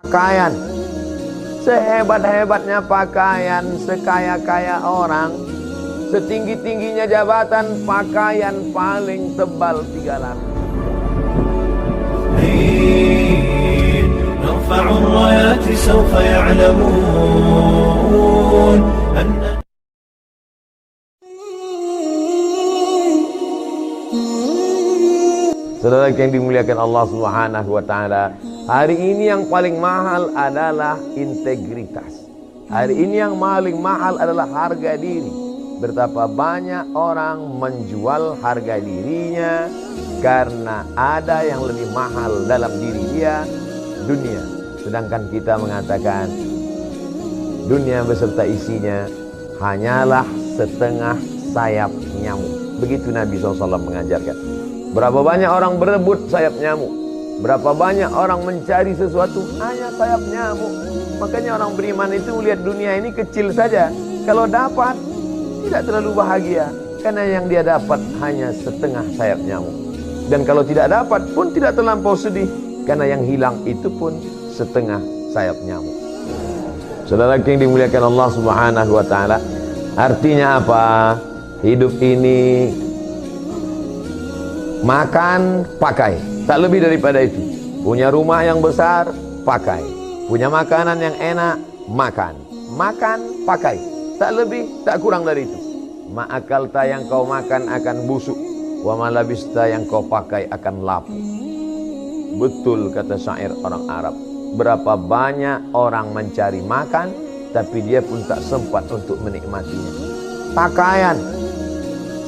Pakaian, sehebat-hebatnya pakaian, sekaya-kaya orang, setinggi-tingginya jabatan, pakaian paling tebal 3 lapis. نرفع الرايات سوف يعلمون أن Saudara yang dimuliakan Allah Subhanahu wa taala, hari ini yang paling mahal adalah integritas. Hari ini yang paling mahal adalah harga diri. Betapa banyak orang menjual harga dirinya karena ada yang lebih mahal dalam diri dia, dunia. Sedangkan kita mengatakan dunia beserta isinya hanyalah setengah sayap nyamuk. Begitu Nabi SAW mengajarkan. Berapa banyak orang berebut sayap nyamuk, berapa banyak orang mencari sesuatu hanya sayap nyamuk. Makanya orang beriman itu melihat dunia ini kecil saja. Kalau dapat tidak terlalu bahagia, karena yang dia dapat hanya setengah sayap nyamuk. Dan kalau tidak dapat pun tidak terlampau sedih, karena yang hilang itu pun setengah sayap nyamuk. Saudara yang dimuliakan Allah Subhanahu wa taala, artinya apa? Hidup ini makan, pakai, tak lebih daripada itu. Punya rumah yang besar, pakai. Punya makanan yang enak, makan. Makan, pakai, tak lebih, tak kurang dari itu. Ma'akalta yang kau makan akan busuk, wa malabista yang kau pakai akan lapuk. Betul kata syair orang Arab. Berapa banyak orang mencari makan, tapi dia pun tak sempat untuk menikmatinya. Pakaian,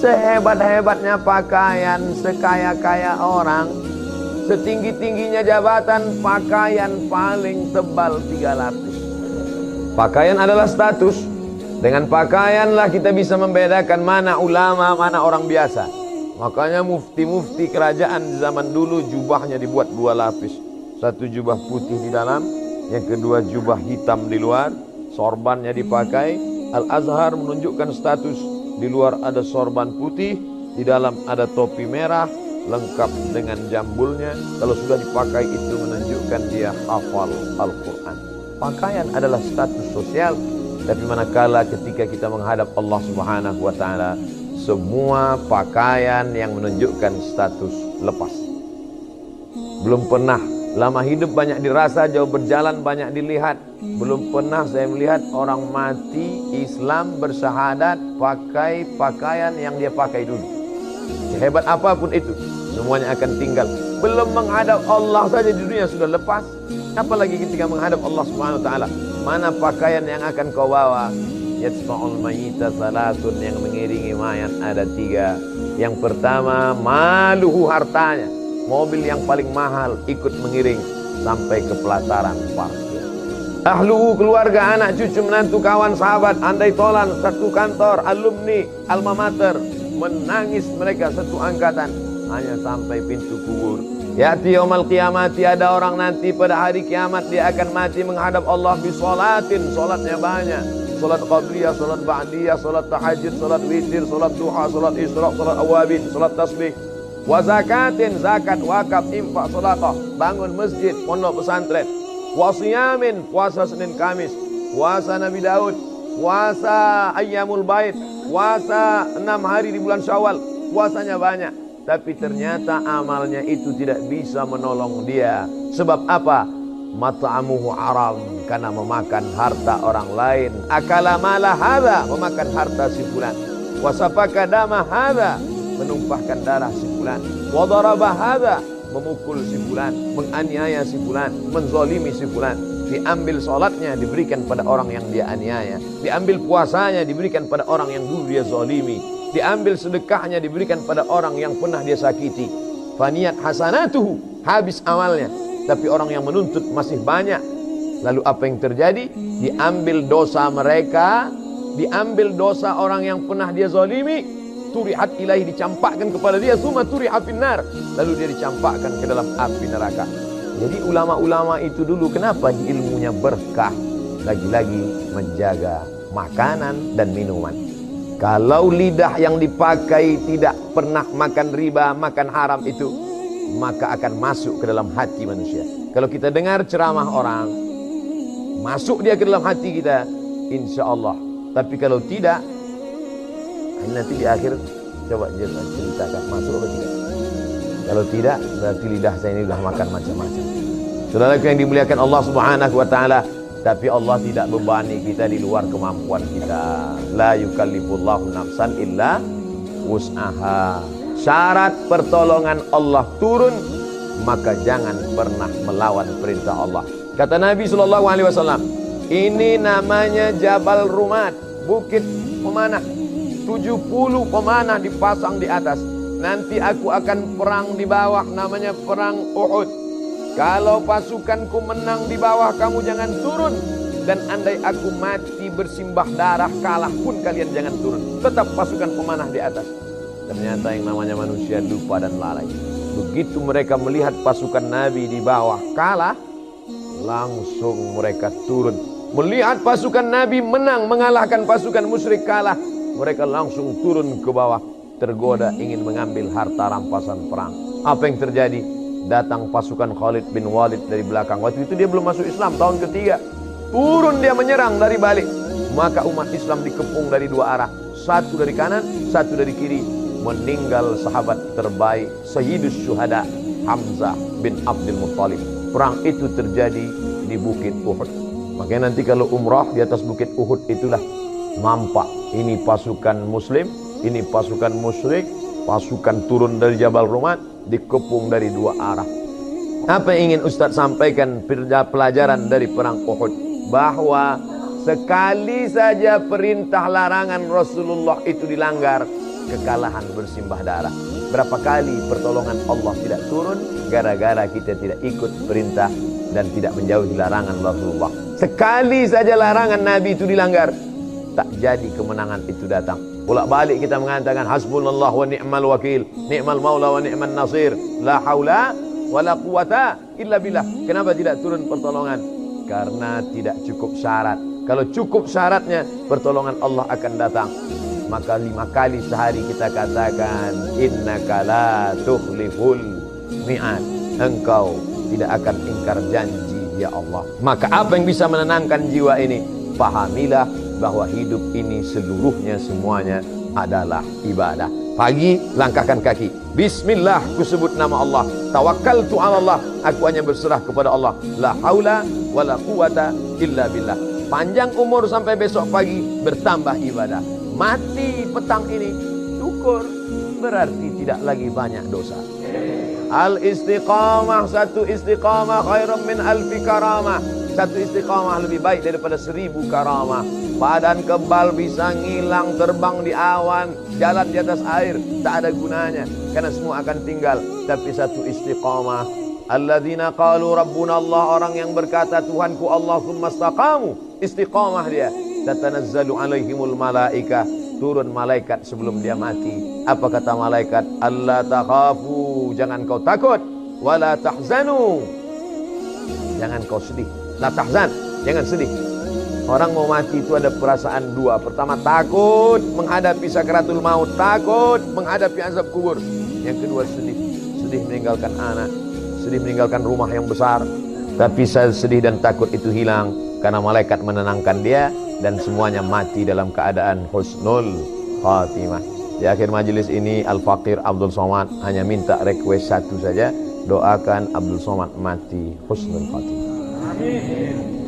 sehebat-hebatnya pakaian, sekaya-kaya orang, setinggi-tingginya jabatan, pakaian paling tebal 3 lapis. Pakaian adalah status. Dengan pakaianlah kita bisa membedakan mana ulama, mana orang biasa. Makanya mufti-mufti kerajaan di zaman dulu jubahnya dibuat 2 lapis. Satu jubah putih di dalam, yang kedua jubah hitam di luar. Sorbannya dipakai. Al-Azhar menunjukkan status. Di luar ada sorban putih, di dalam ada topi merah, lengkap dengan jambulnya. Kalau sudah dipakai itu menunjukkan dia hafal Al-Quran. Pakaian adalah status sosial. Tapi manakala ketika kita menghadap Allah Subhanahu wa ta'ala, semua pakaian yang menunjukkan status lepas. Belum pernah lama hidup banyak dirasa, jauh berjalan banyak dilihat. Belum pernah saya melihat orang mati Islam bersyahadat pakai pakaian yang dia pakai dulu. Hebat apapun itu, semuanya akan tinggal. Belum menghadap Allah saja di dunia sudah lepas, apalagi ketika menghadap Allah Subhanahu wa taala. Mana pakaian yang akan kau bawa? Yatsma'ul mayyita salatun, yang mengiringi mayat ada 3. Yang pertama, maluhu, hartanya. Mobil yang paling mahal ikut mengiring sampai ke pelataran parkir. Ahluhu, keluarga, anak, cucu, menantu, kawan, sahabat, andai tolan, satu kantor, alumni, alma mater, menangis mereka satu angkatan hanya sampai pintu kubur. Ya'ti yaumal qiyamati, ada orang nanti pada hari kiamat dia akan mati menghadap Allah bisolatin, solatnya banyak. Solat qabliyah, solat ba'diyah, solat tahajud, solat witir, solat duha, solat isra, solat awabin, solat tasbih. Wa zakatin, zakat, wakaf, infak, sedekah, bangun masjid, pondok pesantren. Wa siyamin, puasa Senin Kamis, puasa Nabi Daud, puasa Ayyamul Bait, puasa 6 hari di bulan Syawal, puasanya banyak. Tapi ternyata amalnya itu tidak bisa menolong dia. Sebab apa? Mat'amuhu haram, karena memakan harta orang lain. Akala mala hadza, memakan harta si fulan. Wa safaka dama hadza, menumpahkan darah si fulan. Wa daraba hadza, memukul si fulan, menganiaya si fulan, menzalimi si fulan. Diambil sholatnya diberikan pada orang yang dia aniaya, diambil puasanya diberikan pada orang yang dulu dia zalimi, diambil sedekahnya diberikan pada orang yang pernah dia sakiti. Faniyat hasanatuhu, habis amalnya, tapi orang yang menuntut masih banyak. Lalu apa yang terjadi? Diambil dosa mereka, diambil dosa orang yang pernah dia zalimi, turihat ilahi, dicampakkan kepada dia, summa turihat finnar, lalu dia dicampakkan ke dalam api neraka. Jadi ulama-ulama itu dulu kenapa ilmunya berkah? Lagi-lagi menjaga makanan dan minuman. Kalau lidah yang dipakai tidak pernah makan riba, makan haram itu, maka akan masuk ke dalam hati manusia. Kalau kita dengar ceramah orang, masuk dia ke dalam hati kita, insya Allah. Tapi kalau tidak, nanti di akhir coba ceritakan masuk atau tidak. Kalau tidak, berarti lidah saya ini sudah makan macam-macam. Saudaraku yang dimuliakan Allah Subhanahu wa taala, tapi Allah tidak bebani kita di luar kemampuan kita. La yukallifullahu nafsan illa wus'aha. Syarat pertolongan Allah turun, maka jangan pernah melawan perintah Allah. Kata Nabi SAW, ini namanya Jabal Rumat, bukit pemanah. 70 pemanah dipasang di atas. Nanti aku akan perang di bawah, namanya perang Uhud. Kalau pasukanku menang di bawah, kamu jangan turun. Dan andai aku mati bersimbah darah, kalah pun kalian jangan turun. Tetap pasukan pemanah di atas. Ternyata yang namanya manusia lupa dan lalai. Begitu mereka melihat pasukan Nabi di bawah kalah, langsung mereka turun. Melihat pasukan Nabi menang, mengalahkan pasukan musyrik kalah, mereka langsung turun ke bawah, tergoda ingin mengambil harta rampasan perang. Apa yang terjadi? Datang pasukan Khalid bin Walid dari belakang. Waktu itu dia belum masuk Islam, tahun ketiga. Turun dia menyerang dari balik. Maka umat Islam dikepung dari dua arah. Satu dari kanan, satu dari kiri. Meninggal sahabat terbaik, Sayyidus Syuhada, Hamzah bin Abdul Muttalib. Perang itu terjadi di Bukit Uhud. Makanya nanti kalau umrah di atas Bukit Uhud itulah nampak. Ini pasukan muslim, ini pasukan musyrik. Pasukan turun dari Jabal Rumat, dikepung dari dua arah. Apa yang ingin Ustaz sampaikan pelajaran dari perang Uhud? Bahwa sekali saja perintah larangan Rasulullah itu dilanggar, kekalahan bersimbah darah. Berapa kali pertolongan Allah tidak turun gara-gara kita tidak ikut perintah dan tidak menjauhi larangan Rasulullah. Sekali saja larangan Nabi itu dilanggar, tak jadi kemenangan itu datang. Bolak balik kita mengatakan hasbunallah wa ni'mal wakil, ni'mal maula wa ni'man nasir, la haula wa la quwata illa billah. Kenapa tidak turun pertolongan? Karena tidak cukup syarat. Kalau cukup syaratnya, pertolongan Allah akan datang. Maka 5 kali sehari kita katakan innaka la tukhliful mi'ad. Engkau tidak akan ingkar janji ya Allah. Maka apa yang bisa menenangkan jiwa ini? Pahamilah bahwa hidup ini seluruhnya semuanya adalah ibadah. Pagi langkahkan kaki, bismillah, ku sebut nama Allah, tawakkaltu ala Allah, aku hanya berserah kepada Allah, la haula wala quwata illa billah. Panjang umur sampai besok pagi, bertambah ibadah. Mati petang ini, syukur, berarti tidak lagi banyak dosa. Al istiqamah, satu istiqamah khairum min alfi karamah. Satu istiqamah lebih baik daripada 1000 karamah. Badan kebal bisa ngilang, terbang di awan, jalan di atas air, tak ada gunanya, karena semua akan tinggal. Tapi satu istiqamah, alladzina qalu rabbuna Allah, orang yang berkata Tuhanku Allah, tsumma istaqamu, istiqamah dia. Tatanazzalu alaihimul malaikah, turun malaikat sebelum dia mati. Apa kata malaikat? Alla takhafu, jangan kau takut, wala tahzanu, jangan kau sedih. La tahzan, jangan sedih. Orang mau mati itu ada perasaan dua. Pertama, takut menghadapi sakaratul maut, takut menghadapi azab kubur. Yang kedua, sedih. Sedih meninggalkan anak, sedih meninggalkan rumah yang besar. Tapi sedih dan takut itu hilang karena malaikat menenangkan dia, dan semuanya mati dalam keadaan husnul khatimah. Di akhir majelis ini Al-Faqir Abdul Somad hanya minta request satu saja, doakan Abdul Somad mati husnul khatimah.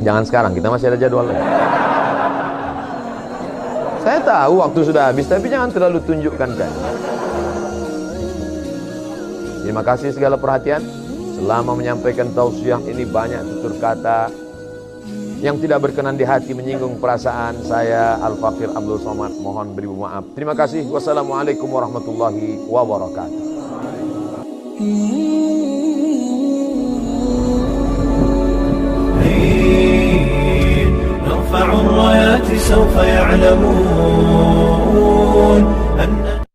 Jangan sekarang, kita masih ada jadwal lagi. Saya tahu waktu sudah habis, tapi jangan terlalu tunjukkan kan. Terima kasih segala perhatian. Selama menyampaikan tausiah ini banyak tutur kata yang tidak berkenan di hati, menyinggung perasaan saya, Al-Faqir Abdul Somad, mohon beri maaf. Terima kasih. Wassalamualaikum warahmatullahi wabarakatuh. نرفع الرايات سوف يعلمون